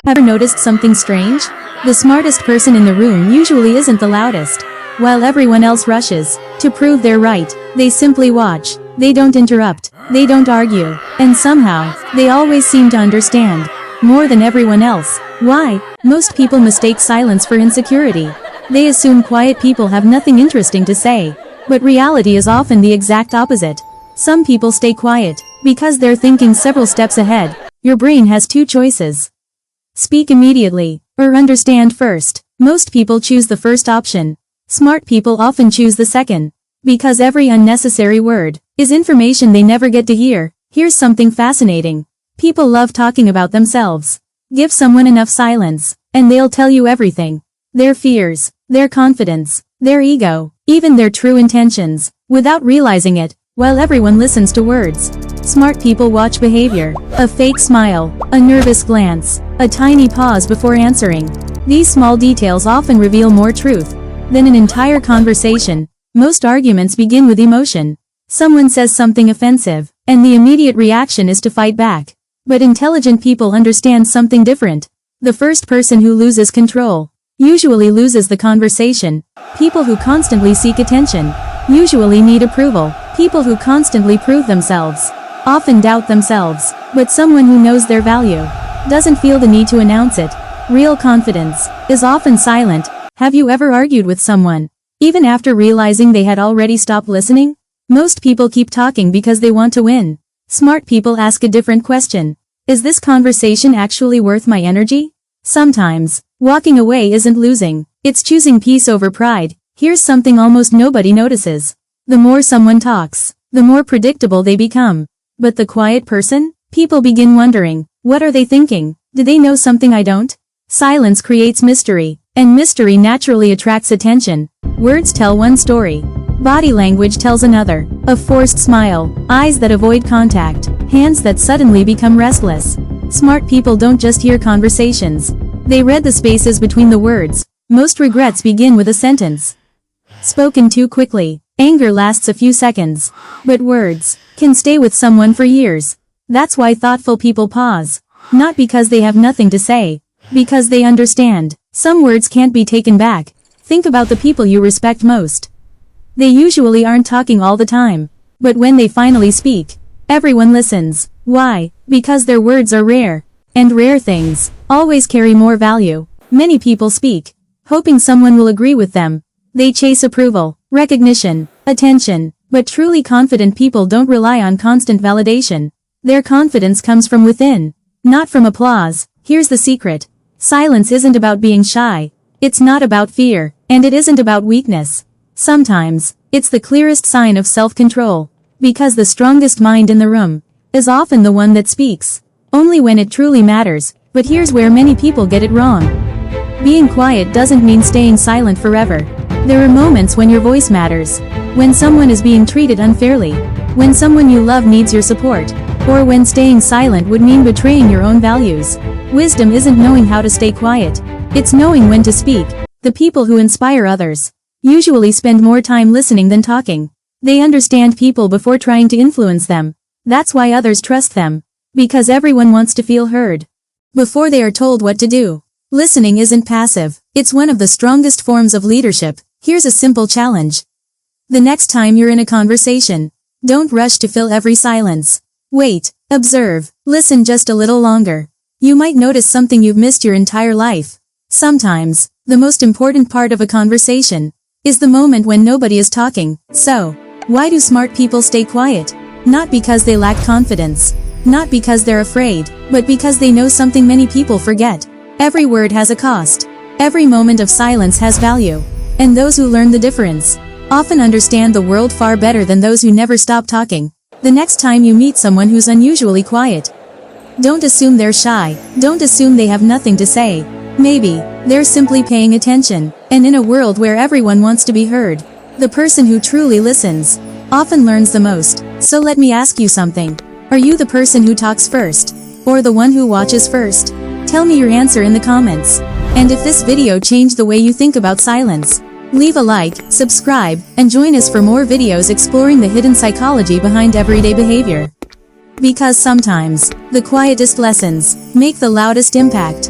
Ever noticed something strange? The smartest person in the room usually isn't the loudest. While everyone else rushes to prove they're right, they simply watch. They don't interrupt. They don't argue. And somehow, they always seem to understand more than everyone else. Why? Most people mistake silence for insecurity. They assume quiet people have nothing interesting to say. But reality is often the exact opposite. Some people stay quiet because they're thinking several steps ahead. Your brain has two choices. Speak immediately, or understand first. Most people choose the first option. Smart people often choose the second. Because every unnecessary word is information they never get to hear. Here's something fascinating. People love talking about themselves. Give someone enough silence, and they'll tell you everything. Their fears, their confidence, their ego, even their true intentions, without realizing it, while everyone listens to words. Smart people watch behavior. A fake smile, a nervous glance, a tiny pause before answering. These small details often reveal more truth than an entire conversation. Most arguments begin with emotion. Someone says something offensive, and the immediate reaction is to fight back. But intelligent people understand something different. The first person who loses control usually loses the conversation. People who constantly seek attention usually need approval. People who constantly prove themselves often doubt themselves. But someone who knows their value doesn't feel the need to announce it. Real confidence is often silent. Have you ever argued with someone, even after realizing they had already stopped listening? Most people keep talking because they want to win. Smart people ask a different question. Is this conversation actually worth my energy? Sometimes, walking away isn't losing. It's choosing peace over pride. Here's something almost nobody notices. The more someone talks, the more predictable they become. But the quiet person? People begin wondering, what are they thinking? Do they know something I don't? Silence creates mystery, and mystery naturally attracts attention. Words tell one story. Body language tells another. A forced smile, eyes that avoid contact, hands that suddenly become restless. Smart people don't just hear conversations. They read the spaces between the words. Most regrets begin with a sentence spoken too quickly. Anger lasts a few seconds. But words can stay with someone for years. That's why thoughtful people pause. Not because they have nothing to say. Because they understand. Some words can't be taken back. Think about the people you respect most. They usually aren't talking all the time. But when they finally speak, everyone listens. Why? Because their words are rare. And rare things always carry more value. Many people speak, hoping someone will agree with them. They chase approval, recognition, attention. But truly confident people don't rely on constant validation. Their confidence comes from within, not from applause. Here's the secret. Silence isn't about being shy. It's not about fear, and it isn't about weakness. Sometimes, it's the clearest sign of self-control. Because the strongest mind in the room is often the one that speaks. Only when it truly matters. But here's where many people get it wrong. Being quiet doesn't mean staying silent forever. There are moments when your voice matters. When someone is being treated unfairly. When someone you love needs your support. Or when staying silent would mean betraying your own values. Wisdom isn't knowing how to stay quiet. It's knowing when to speak. The people who inspire others usually spend more time listening than talking. They understand people before trying to influence them. That's why others trust them. Because everyone wants to feel heard before they are told what to do. Listening isn't passive. It's one of the strongest forms of leadership. Here's a simple challenge. The next time you're in a conversation, don't rush to fill every silence. Wait, observe, listen just a little longer. You might notice something you've missed your entire life. Sometimes, the most important part of a conversation is the moment when nobody is talking. So, why do smart people stay quiet? Not because they lack confidence. Not because they're afraid, but because they know something many people forget. Every word has a cost. Every moment of silence has value. And those who learn the difference often understand the world far better than those who never stop talking. The next time you meet someone who's unusually quiet, don't assume they're shy. Don't assume they have nothing to say. Maybe they're simply paying attention. And in a world where everyone wants to be heard, the person who truly listens often learns the most. So let me ask you something. Are you the person who talks first? Or the one who watches first? Tell me your answer in the comments. And if this video changed the way you think about silence, leave a like, subscribe, and join us for more videos exploring the hidden psychology behind everyday behavior. Because sometimes, the quietest lessons make the loudest impact.